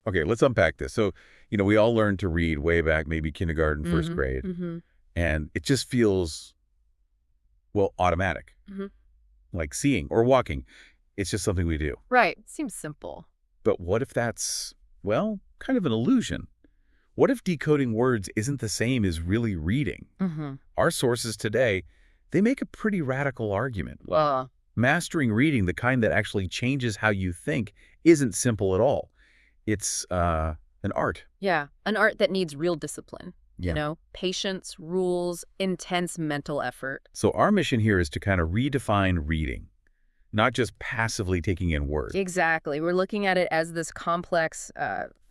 Okay, let's unpack this. So, we all learned to read way back, maybe kindergarten, first Mm-hmm. grade, Mm-hmm. and it just feels, well, automatic, Mm-hmm. like seeing or walking. It's just something we do. Right. Seems simple. But what if that's, well, kind of an illusion? What if decoding words isn't the same as really reading? Mm-hmm. Our sources today, they make a pretty radical argument. Uh, Mastering reading, the kind that actually changes how you think, isn't simple at all. It's an art. yeah. An art that needs real discipline. Yeah. Patience, rules, intense mental effort. So our mission here is to kind of redefine reading, not just passively taking in words. Exactly. We're looking at it as this complex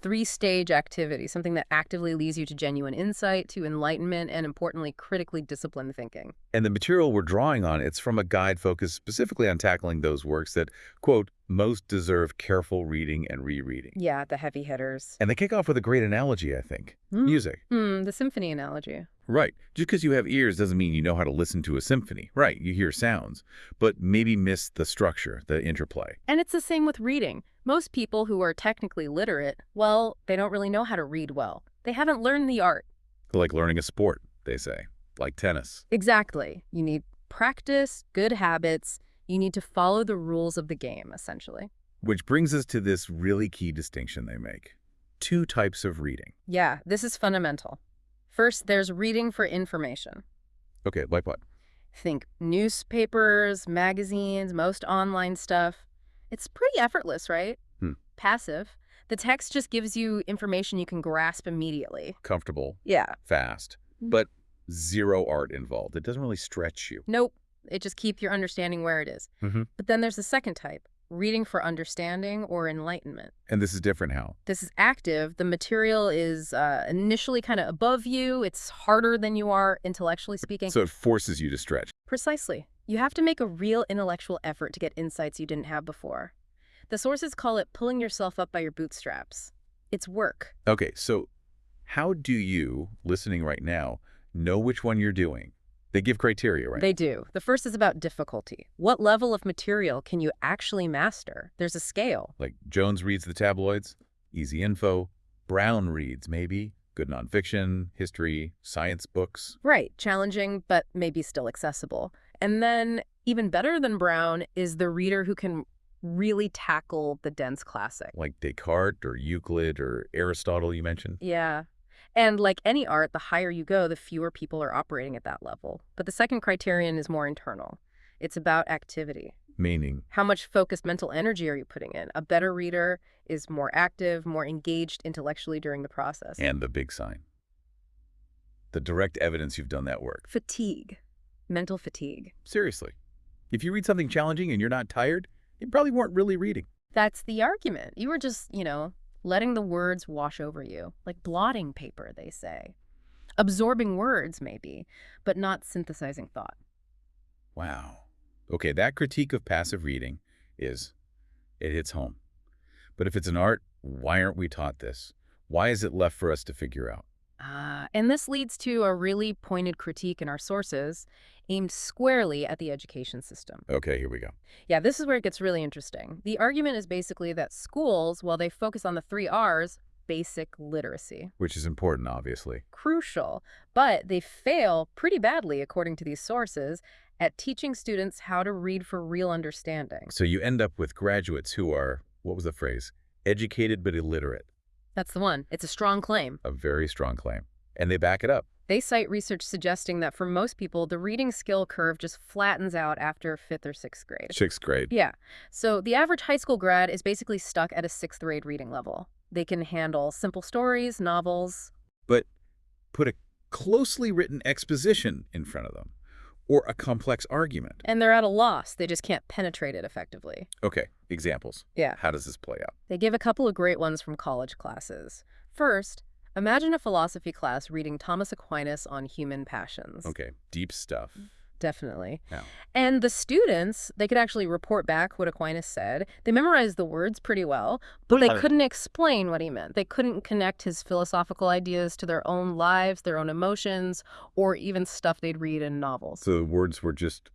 three-stage activity, something that actively leads you to genuine insight, to enlightenment, and importantly, critically disciplined thinking. And the material we're drawing on, it's from a guide focused specifically on tackling those works that, quote, most deserve careful reading and rereading. Yeah, the heavy hitters. And they kick off with a great analogy, I think. Music. The symphony analogy. Right. Just because you have ears doesn't mean you know how to listen to a symphony. Right. You hear sounds, but maybe miss the structure, the interplay. And it's the same with reading. Most people who are technically literate, well, they don't really know how to read well. They haven't learned the art. Like learning a sport, they say, like tennis. Exactly. You need practice, good habits. You need to follow the rules of the game, essentially. Which brings us to this really key distinction they make. Two types of reading. Yeah, this is fundamental. First, there's reading for information. Okay, like what? Think newspapers, magazines, most online stuff. It's pretty effortless, right? Passive. The text just gives you information you can grasp immediately. Comfortable. Yeah. Fast. But zero art involved. It doesn't really stretch you. Nope. It just keeps your understanding where it is. But then there's the second type, reading for understanding or enlightenment. And this is different how? This is active. The material is initially kind of above you. It's harder than you are intellectually speaking. So it forces you to stretch. Precisely. You have to make a real intellectual effort to get insights you didn't have before. The sources call it pulling yourself up by your bootstraps. It's work. Okay, so how do you, listening right now, know which one you're doing? They give criteria, right? They do. The first is about difficulty. What level of material can you actually master? There's a scale. Like Jones reads the tabloids, easy info. Brown reads, maybe, good nonfiction, history, science books. Right. Challenging, but maybe still accessible. And then, even better than Brown is the reader who can really tackle the dense classic. Like Descartes or Euclid or Aristotle, you mentioned? Yeah. And like any art, the higher you go, the fewer people are operating at that level. But the second criterion is more internal. It's about activity. Meaning? How much focused mental energy are you putting in? A better reader is more active, more engaged intellectually during the process. And the big sign. The direct evidence you've done that work. Fatigue. Mental fatigue. Seriously. If you read something challenging and you're not tired, you probably weren't really reading. That's the argument. You were just, letting the words wash over you. Like blotting paper, they say. Absorbing words, maybe, but not synthesizing thought. Wow. Okay, that critique of passive reading it hits home. But if it's an art, why aren't we taught this? Why is it left for us to figure out? And this leads to a really pointed critique in our sources aimed squarely at the education system. Okay, here we go. Yeah, this is where it gets really interesting. The argument is basically that schools, while they focus on the 3 R's, basic literacy. Which is important, obviously. Crucial, but they fail pretty badly, according to these sources, at teaching students how to read for real understanding. So you end up with graduates who are, what was the phrase? Educated but illiterate. That's the one. It's a strong claim. A very strong claim. And they back it up. They cite research suggesting that for most people, the reading skill curve just flattens out after 5th or 6th grade. 6th grade. Yeah. So the average high school grad is basically stuck at a 6th grade reading level. They can handle simple stories, novels. But put a closely written exposition in front of them, or a complex argument. And they're at a loss. They just can't penetrate it effectively. Okay, examples. Yeah. How does this play out? They give a couple of great ones from college classes. First, imagine a philosophy class reading Thomas Aquinas on human passions. Okay, deep stuff. Definitely. Yeah. And the students, they could actually report back what Aquinas said. They memorized the words pretty well, but they couldn't explain what he meant. They couldn't connect his philosophical ideas to their own lives, their own emotions, or even stuff they'd read in novels. So the words were just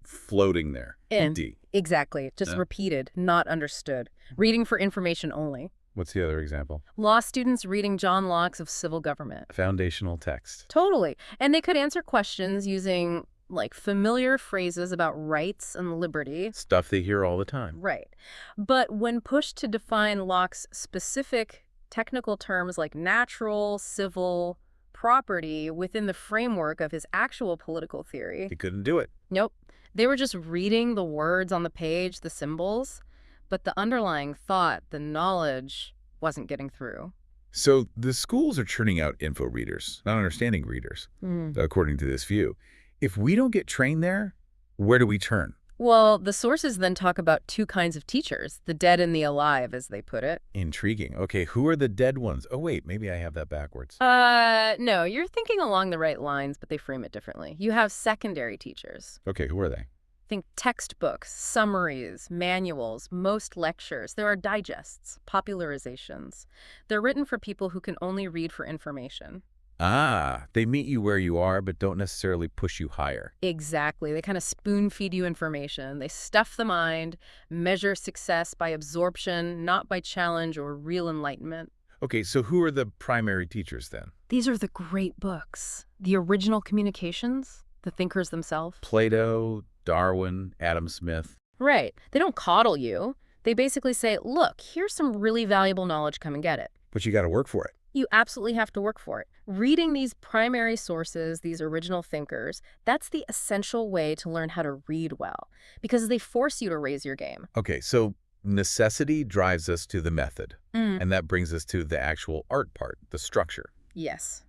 floating there. Empty. Exactly. Just repeated, not understood. Reading for information only. What's the other example? Law students reading John Locke's of Civil Government. Foundational text. Totally. And they could answer questions using, like, familiar phrases about rights and liberty. Stuff they hear all the time. Right. But when pushed to define Locke's specific technical terms like natural, civil, property within the framework of his actual political theory, They couldn't do it. nope. They were just reading the words on the page, the symbols, but the underlying thought, the knowledge, wasn't getting through. So the schools are churning out info readers, not understanding readers, according to this view. If we don't get trained there, where do we turn? Well, the sources then talk about two kinds of teachers, the dead and the alive, as they put it. Intriguing. Okay, who are the dead ones? Oh, wait, maybe I have that backwards. No, you're thinking along the right lines, but they frame it differently. You have secondary teachers. Okay, who are they? Think textbooks, summaries, manuals, most lectures. There are digests, popularizations. They're written for people who can only read for information. Ah, they meet you where you are, but don't necessarily push you higher. Exactly. They kind of spoon feed you information. They stuff the mind, measure success by absorption, not by challenge or real enlightenment. Okay, so who are the primary teachers then? These are the great books. The original communications, the thinkers themselves. Plato, Darwin, Adam Smith. Right. They don't coddle you. They basically say, look, here's some really valuable knowledge, come and get it. But you got to work for it. You absolutely have to work for it. Reading these primary sources, these original thinkers, that's the essential way to learn how to read well, because they force you to raise your game. Okay, so necessity drives us to the method, and that brings us to the actual art part, the structure. Yes.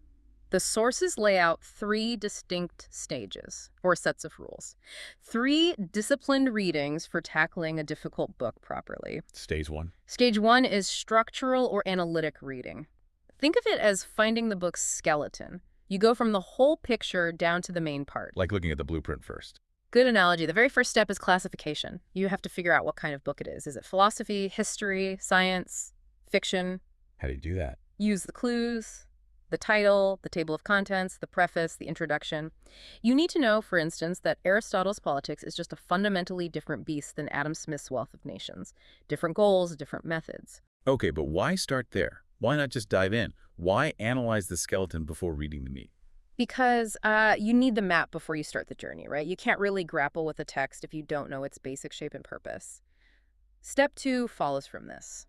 The sources lay out three distinct stages, or sets of rules. Three disciplined readings for tackling a difficult book properly. Stage one. Stage one is structural or analytic reading. Think of it as finding the book's skeleton. You go from the whole picture down to the main part. Like looking at the blueprint first. Good analogy. The very first step is classification. You have to figure out what kind of book it is. Is it philosophy, history, science, fiction? How do you do that? Use the clues, the title, the table of contents, the preface, the introduction. You need to know, for instance, that Aristotle's Politics is just a fundamentally different beast than Adam Smith's Wealth of Nations. Different goals, different methods. Okay, but why start there? Why not just dive in? Why analyze the skeleton before reading the meat? Because you need the map before you start the journey, right? You can't really grapple with a text if you don't know its basic shape and purpose. Step two follows from this.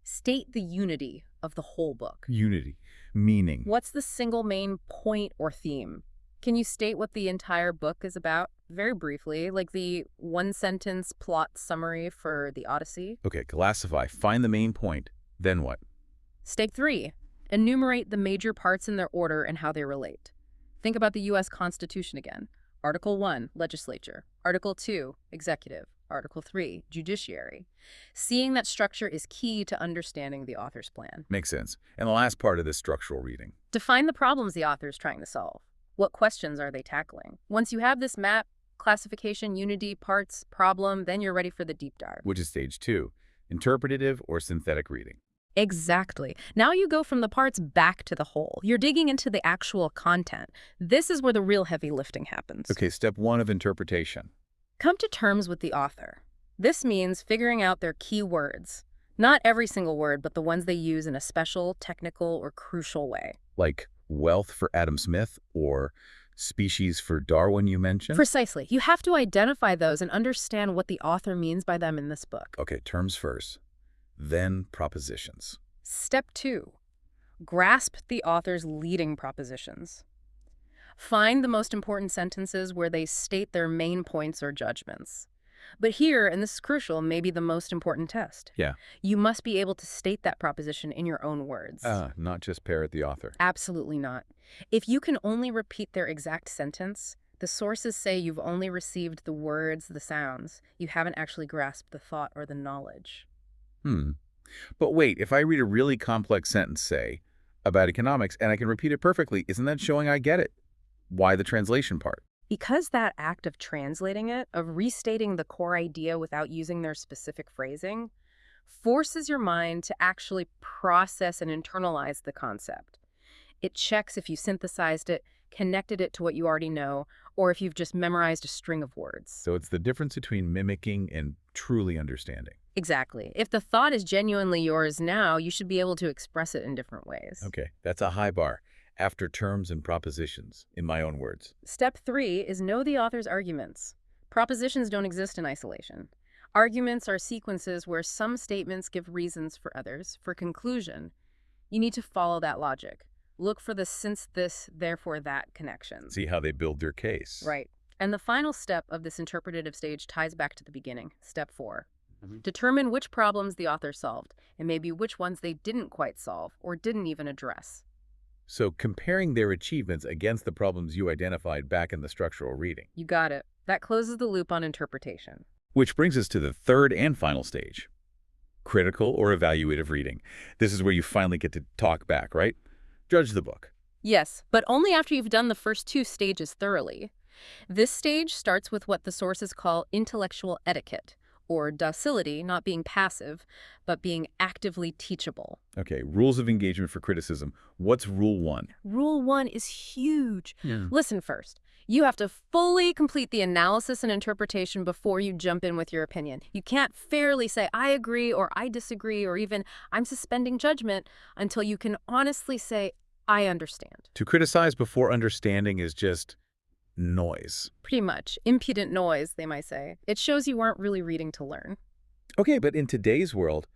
State the unity of the whole book. Unity. Meaning. What's the single main point or theme? Can you state what the entire book is about? Very briefly, like the one-sentence plot summary for the Odyssey. Okay, classify. Find the main point. Then what? Step three, enumerate the major parts in their order and how they relate. Think about the U.S. Constitution again. Article 1, Legislature. Article 2, Executive. Article 3, Judiciary. Seeing that structure is key to understanding the author's plan. Makes sense. And the last part of this structural reading. Define the problems the author is trying to solve. What questions are they tackling? Once you have this map, classification, unity, parts, problem, then you're ready for the deep dive. Which is stage two. Interpretative or synthetic reading. Exactly. Now you go from the parts back to the whole. You're digging into the actual content. This is where the real heavy lifting happens. Okay, step one of interpretation. Come to terms with the author. This means figuring out their key words. Not every single word, but the ones they use in a special, technical, or crucial way. Like wealth for Adam Smith or species for Darwin you mentioned? Precisely. You have to identify those and understand what the author means by them in this book. Okay, terms first. Then propositions. Step two, grasp the author's leading propositions. Find the most important sentences where they state their main points or judgments. But here, and this is crucial, may be the most important test. Yeah. You must be able to state that proposition in your own words. Not just parrot the author. Absolutely not. If you can only repeat their exact sentence, the sources say you've only received the words, the sounds. You haven't actually grasped the thought or the knowledge. But wait, if I read a really complex sentence, say, about economics, and I can repeat it perfectly, isn't that showing I get it? Why the translation part? Because that act of translating it, of restating the core idea without using their specific phrasing, forces your mind to actually process and internalize the concept. It checks if you synthesized it, connected it to what you already know, or if you've just memorized a string of words. So it's the difference between mimicking and truly understanding. Exactly. If the thought is genuinely yours now, you should be able to express it in different ways. Okay, that's a high bar. After terms and propositions, in my own words. Step 3 is know the author's arguments. Propositions don't exist in isolation. Arguments are sequences where some statements give reasons for others. For conclusion, you need to follow that logic. Look for the since this, therefore that connections. See how they build their case. Right. And the final step of this interpretative stage ties back to the beginning. Step 4. Determine which problems the author solved, and maybe which ones they didn't quite solve or didn't even address. So comparing their achievements against the problems you identified back in the structural reading. You got it. That closes the loop on interpretation. Which brings us to the third and final stage. Critical or evaluative reading. This is where you finally get to talk back, right? Judge the book. Yes, but only after you've done the first 2 stages thoroughly. This stage starts with what the sources call intellectual etiquette, or docility, not being passive, but being actively teachable. Okay, rules of engagement for criticism. What's rule 1? Rule 1 is huge. Listen first. You have to fully complete the analysis and interpretation before you jump in with your opinion. You can't fairly say, I agree, or I disagree, or even, I'm suspending judgment, until you can honestly say, I understand. To criticize before understanding is just noise. Pretty much. Impudent noise, they might say. It shows you aren't really reading to learn. Okay, but in today's world,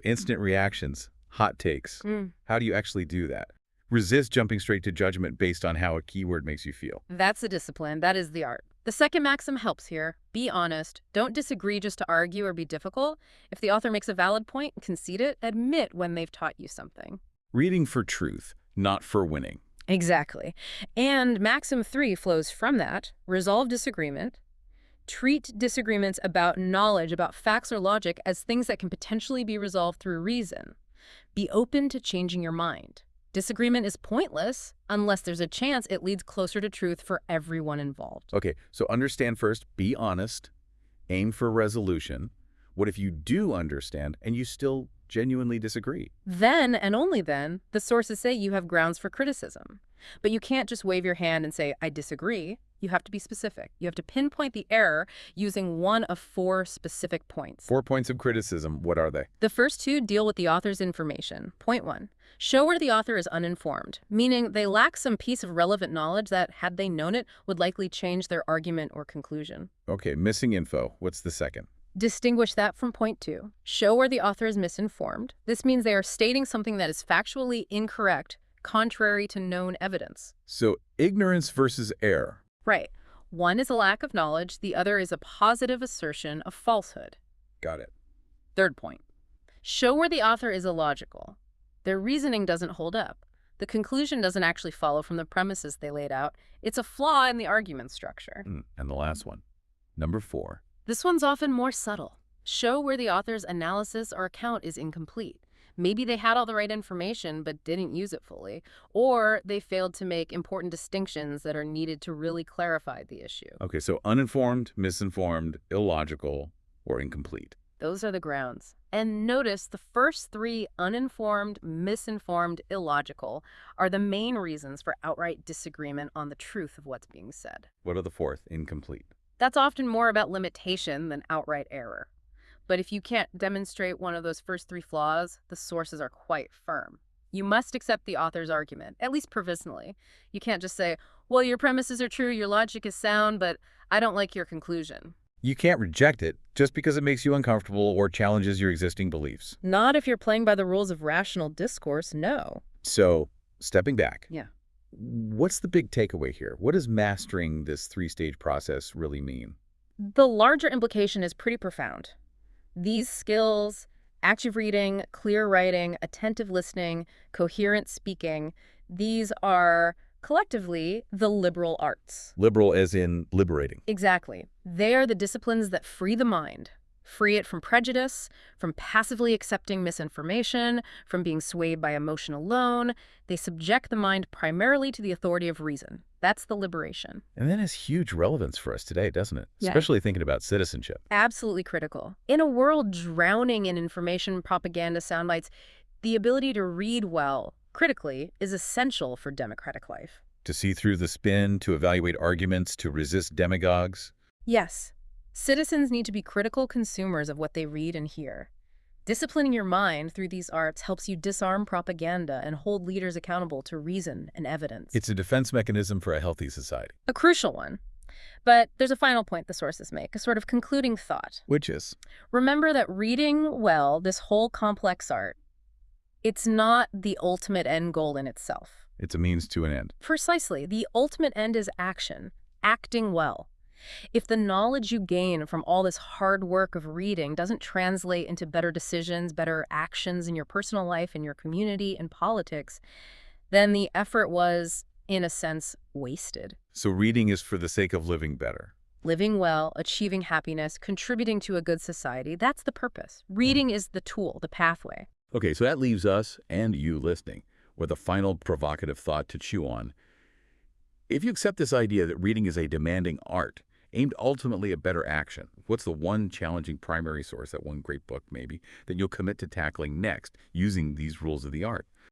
instant reactions, hot takes, how do you actually do that? Resist jumping straight to judgment based on how a keyword makes you feel. That's the discipline. That is the art. The second maxim helps here. Be honest. Don't disagree just to argue or be difficult. If the author makes a valid point, concede it. Admit when they've taught you something. Reading for truth, not for winning. Exactly. And maxim 3 flows from that. Resolve disagreement. Treat disagreements about knowledge, about facts or logic, as things that can potentially be resolved through reason. Be open to changing your mind. Disagreement is pointless unless there's a chance it leads closer to truth for everyone involved. Okay, so understand first, be honest, aim for resolution. What if you do understand and you still genuinely disagree? Then, and only then, the sources say you have grounds for criticism. But you can't just wave your hand and say, I disagree. You have to be specific. You have to pinpoint the error using one of 4 specific points. 4 points of criticism, what are they? The first 2 deal with the author's information. Point 1, show where the author is uninformed, meaning they lack some piece of relevant knowledge that, had they known it, would likely change their argument or conclusion. Okay, missing info. What's the second? Distinguish that from point 2. Show where the author is misinformed. This means they are stating something that is factually incorrect, contrary to known evidence. So ignorance versus error. Right. One is a lack of knowledge, the other is a positive assertion of falsehood. Got it. Third point. Show where the author is illogical. Their reasoning doesn't hold up. The conclusion doesn't actually follow from the premises they laid out. It's a flaw in the argument structure. And the last one, number 4. This one's often more subtle. Show where the author's analysis or account is incomplete. Maybe they had all the right information but didn't use it fully, or they failed to make important distinctions that are needed to really clarify the issue. Okay, so uninformed, misinformed, illogical, or incomplete. Those are the grounds. And notice the first 3, uninformed, misinformed, illogical, are the main reasons for outright disagreement on the truth of what's being said. What are the 4th? Incomplete. That's often more about limitation than outright error. But if you can't demonstrate one of those first 3 flaws, the sources are quite firm. You must accept the author's argument, at least provisionally. You can't just say, well, your premises are true, your logic is sound, but I don't like your conclusion. You can't reject it just because it makes you uncomfortable or challenges your existing beliefs. Not if you're playing by the rules of rational discourse, no. So, stepping back. Yeah. What's the big takeaway here? What does mastering this 3-stage process really mean? The larger implication is pretty profound. These skills, active reading, clear writing, attentive listening, coherent speaking, these are collectively the liberal arts. Liberal as in liberating. Exactly. They are the disciplines that free the mind. Free it from prejudice, from passively accepting misinformation, from being swayed by emotion alone. They subject the mind primarily to the authority of reason. That's the liberation. And that has huge relevance for us today, doesn't it? Yeah. Especially thinking about citizenship. Absolutely critical. In a world drowning in information propaganda soundbites, the ability to read well, critically, is essential for democratic life. To see through the spin, to evaluate arguments, to resist demagogues. Yes. Citizens need to be critical consumers of what they read and hear. Disciplining your mind through these arts helps you disarm propaganda and hold leaders accountable to reason and evidence. It's a defense mechanism for a healthy society. A crucial one. But there's a final point the sources make, a sort of concluding thought. Which is? Remember that reading well, this whole complex art, it's not the ultimate end goal in itself. It's a means to an end. Precisely. The ultimate end is action, acting well. If the knowledge you gain from all this hard work of reading doesn't translate into better decisions, better actions in your personal life, in your community, in politics, then the effort was, in a sense, wasted. So reading is for the sake of living better. Living well, achieving happiness, contributing to a good society, that's the purpose. Reading is the tool, the pathway. Okay, so that leaves us, and you listening, with a final provocative thought to chew on. If you accept this idea that reading is a demanding art, aimed ultimately at better action, what's the one challenging primary source, that one great book maybe, that you'll commit to tackling next using these rules of the art?